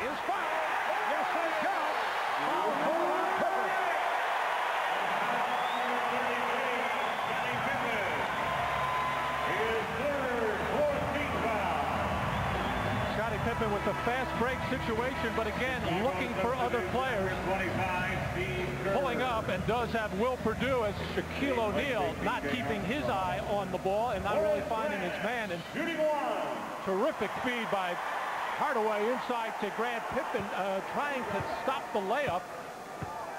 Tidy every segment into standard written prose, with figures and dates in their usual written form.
is fouled. Yes, they count. Foul call on Pippen. Scottie Pippen. His third 14th foul. Scottie Pippen with the fast break situation, but again, looking for other players. 25, Steve Kerr. Pulling up, and does have Will Perdue as Shaquille O'Neal not keeping his eye on the ball and not really finding his man. And Shooting one. terrific feed by Hardaway inside to Grant Pippen, trying to stop the layup.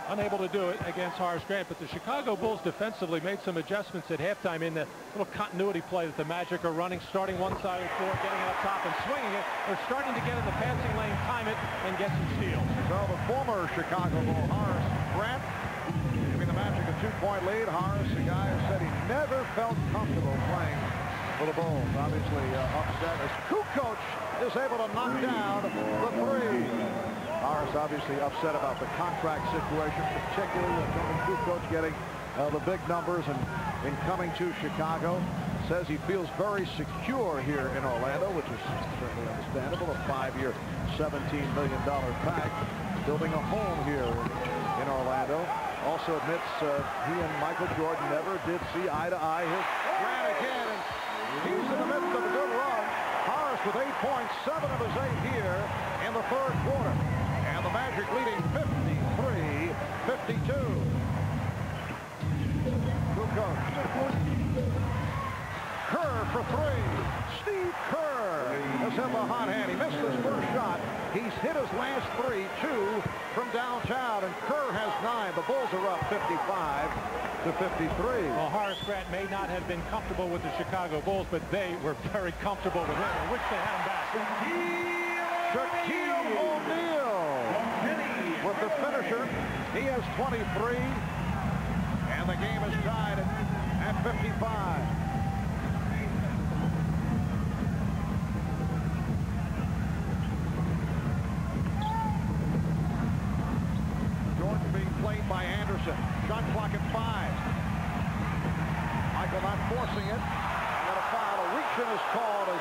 Unable to do it against Horace Grant, but the Chicago Bulls defensively made some adjustments at halftime in the little continuity play that the Magic are running, starting one side of the floor, getting up top and swinging it. They're starting to get in the passing lane, time it, and get some steals. So the former Chicago Bull, Horace Grant, giving the Magic a 2-point lead. Horace, the guy who said he never felt comfortable playing for the Bulls. Obviously upset as Kukoc is able to knock down the three. Horace obviously upset about the contract situation, particularly with Tony Kukoc getting the big numbers and in coming to Chicago. Says he feels very secure here in Orlando, which is certainly understandable. A 5-year, $17 million pact, building a home here in Orlando. Also admits he and Michael Jordan never did see eye to eye. Here's Grant again, and he's in the midst of a good run. Horace with 8 points, 7 of his 8 here in the third quarter. And the Magic leading 53-52. Kukoc. Kerr for three. Steve Kerr has hit the hot hand. He missed his first shot. He's hit his last three, 2 from downtown, and Kerr has 9. The Bulls are up 55-53. Well, Horace Grant may not have been comfortable with the Chicago Bulls, but they were very comfortable with him. I wish they had him back. Shaquille O'Neal with the finisher. He has 23, and the game is tied at 55. Jordan being played by Anderson. Shot clock at 5. Michael not forcing it. And then a foul. A reach-in is called as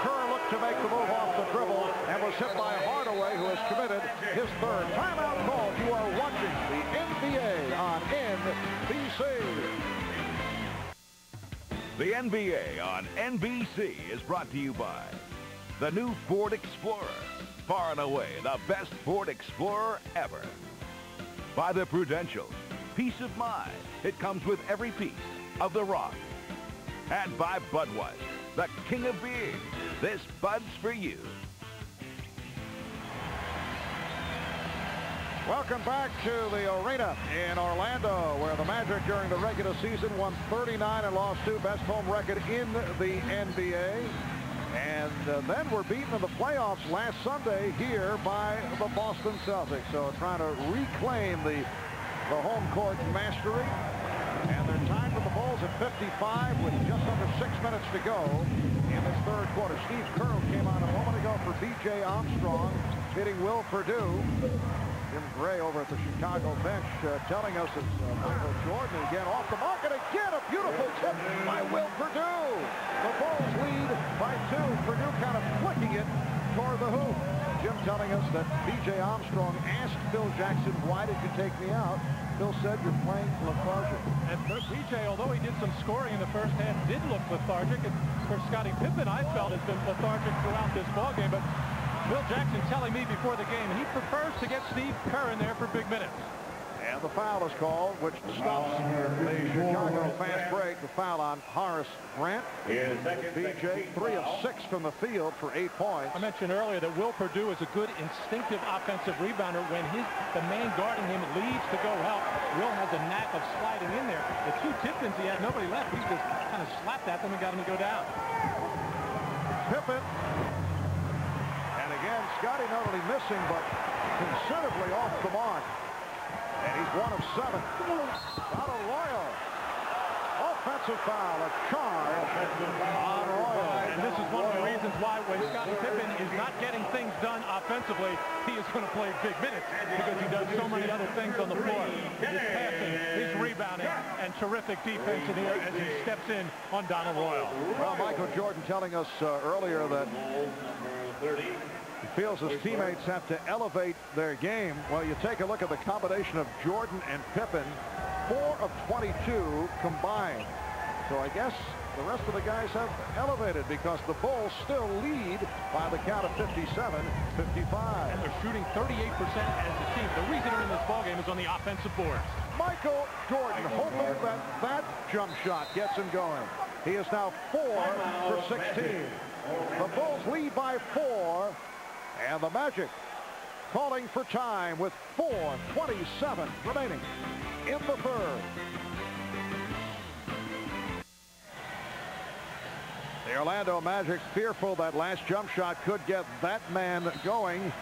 Kerr looked to make the move off the dribble and was hit by Hardaway, who has committed his third. Timeout called. You are watching the NBA on NBC. The NBA on NBC is brought to you by the new Ford Explorer. Far and away the best Ford Explorer ever. By the Prudential. Peace of mind. It comes with every piece of the rock. And by Budweiser, the king of beers. This Bud's for you. Welcome back to the arena in Orlando, where the Magic during the regular season won 39 and lost 2, best home record in the NBA. And then were beaten in the playoffs last Sunday here by the Boston Celtics. So trying to reclaim the home court mastery. And they're tied with the Bulls at 55 with just under 6 minutes to go in this third quarter. Steve Kerr came on a moment ago for B.J. Armstrong, hitting Will Perdue. Jim Gray over at the Chicago bench telling us it's Michael Jordan again off the mark, and again a beautiful tip by Will Perdue. The Bulls lead by 2. Perdue kind of flicking it toward the hoop. Jim telling us that B.J. Armstrong asked Phil Jackson, "Why did you take me out?" Phil said, "You're playing lethargic." And B.J., although he did some scoring in the first half, did look lethargic. And for Scottie Pippen, I felt has been lethargic throughout this ballgame. But Phil Jackson telling me before the game he prefers to get Steve Kerr in there for big minutes. And the foul is called, which stops the Chicago fast break. The foul on Horace Grant. B.J. 3 of 6 from the field for 8 points. I mentioned earlier that Will Perdue is a good instinctive offensive rebounder. When the man guarding him leaves to go help, Will has a knack of sliding in there. The 2 tip-ins he had, nobody left. He just kind of slapped at them and got him to go down. Pippen. And again, Scottie not only missing, but considerably off the mark. And he's 1 of 7. Donald Royal. Offensive foul, a charge on Royal. And this is one of the reasons why when Scottie Pippen is not getting things done offensively, he is going to play big minutes because he does so many other things on the floor. His passing, his rebounding, and terrific defense in here as he steps in on Donald Royal. Well, Michael Jordan telling us earlier that He feels his teammates have to elevate their game. Well, you take a look at the combination of Jordan and Pippen, 4 of 22 combined. So I guess the rest of the guys have elevated because the Bulls still lead by the count of 57-55. And they're shooting 38% as a team. The reason they're in this ballgame is on the offensive boards. Michael Jordan hoping that jump shot gets him going. He is now 4 for 16. The Bulls lead by 4, and the Magic calling for time with 4:27 remaining in the third. The Orlando Magic fearful that last jump shot could get that man going.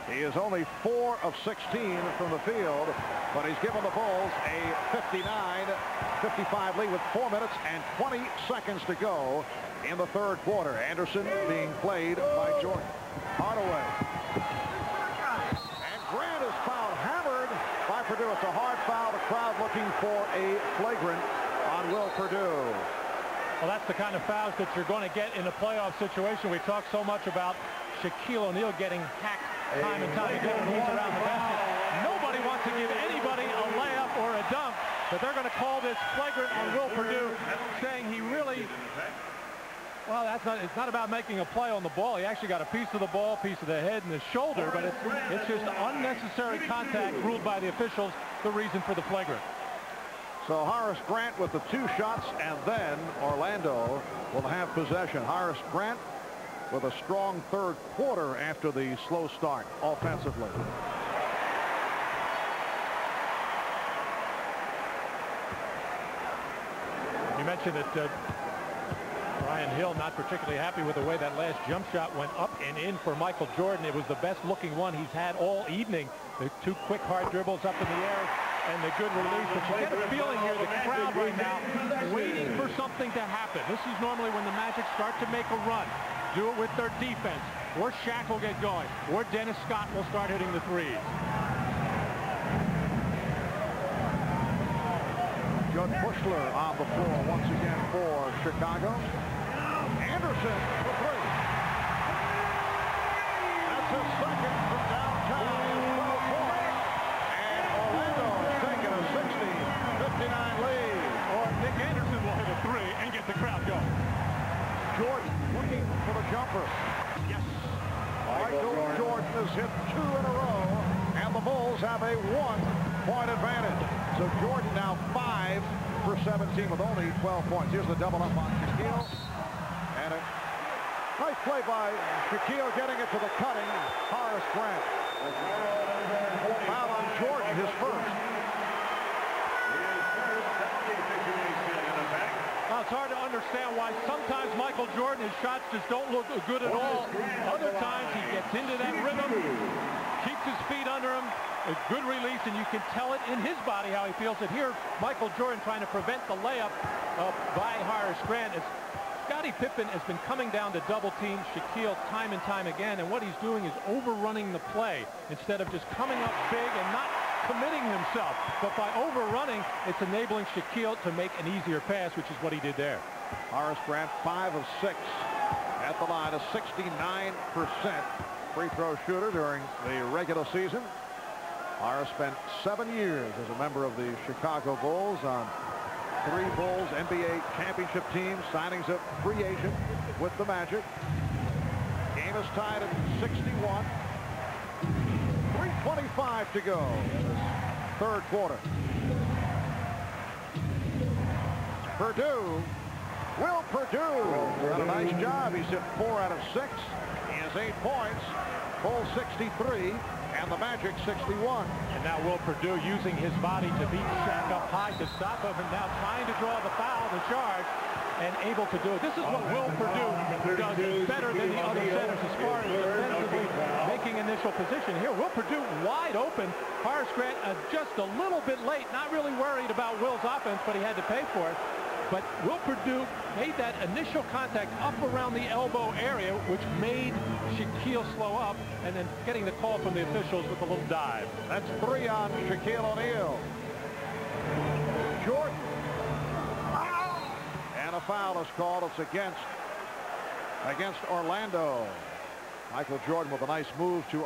He is only 4 of 16 from the field, but he's given the Bulls a 59-55 lead with 4 minutes and 20 seconds to go in the third quarter. Anderson being played by Jordan. Hardaway. And Grant is fouled, hammered by Purdue. It's a hard foul. The crowd looking for a flagrant on Will Purdue. Well, that's the kind of fouls that you're going to get in a playoff situation. We talk so much about Shaquille O'Neal getting hacked time and time again when he's around the basket. Nobody wants to give anybody a layup or a dunk, but they're going to call this flagrant on Will Purdue, saying he really, well, it's not about making a play on the ball. He actually got a piece of the ball, piece of the head and the shoulder, but it's just unnecessary contact ruled by the officials, the reason for the flagrant. So Horace Grant with the 2 shots, and then Orlando will have possession. Horace Grant with a strong third quarter after the slow start offensively. You mentioned that Brian Hill not particularly happy with the way that last jump shot went up and in for Michael Jordan. It was the best looking one he's had all evening. The 2 quick hard dribbles up in the air and the good release. But you get a feeling here, the crowd right now waiting for something to happen. This is normally when the Magic start to make a run. Do it with their defense, or Shaq will get going, or Dennis Scott will start hitting the threes. Judd Bushler on the floor once again for Chicago. Anderson for 3. That's his second from downtown. 12 points. And Orlando is taking a 60-59 lead. Or Nick Anderson will hit a 3 and get the crowd going. Jordan looking for the jumper. Yes. Michael Jordan has hit 2 in a row, and the Bulls have a 1-point advantage. So Jordan now 5 for 17 with only 12 points. Here's the double up on Shaquille. And a nice play by Shaquille, getting it to the cutting Horace Grant. Foul on Jordan, his first. Now, it's hard to understand why sometimes Michael Jordan, his shots just don't look good at all. Other times he gets into that rhythm, keeps his feet under him, a good release, and you can tell it in his body how he feels it. Here, Michael Jordan trying to prevent the layup by Horace Grant. As Scottie Pippen has been coming down to double team Shaquille time and time again, and what he's doing is overrunning the play instead of just coming up big and not committing himself. But by overrunning, it's enabling Shaquille to make an easier pass, which is what he did there. Horace Grant 5 of 6 at the line, a 69% free throw shooter during the regular season. Horace spent 7 years as a member of the Chicago Bulls on 3 Bulls NBA championship teams, signings of free agent with the Magic. Game is tied at 61. 3:25 to go in this third quarter. Purdue, Will Purdue done a nice job. He's hit 4 out of 6. He has 8 points. Bulls 63 and the Magic 61. And now Will Purdue using his body to beat Shaq up high to stop him, and now trying to draw the foul, the charge, and able to do it. This is what Will Purdue does better than the other centers as far as defensively making initial position. Here, Will Purdue wide open. Horace Grant just a little bit late, not really worried about Will's offense, but he had to pay for it. But Will Purdue made that initial contact up around the elbow area, which made Shaquille slow up, and then getting the call from the officials with a little dive. That's 3 on Shaquille O'Neal. Jordan. And a foul is called. It's against Orlando. Michael Jordan with a nice move to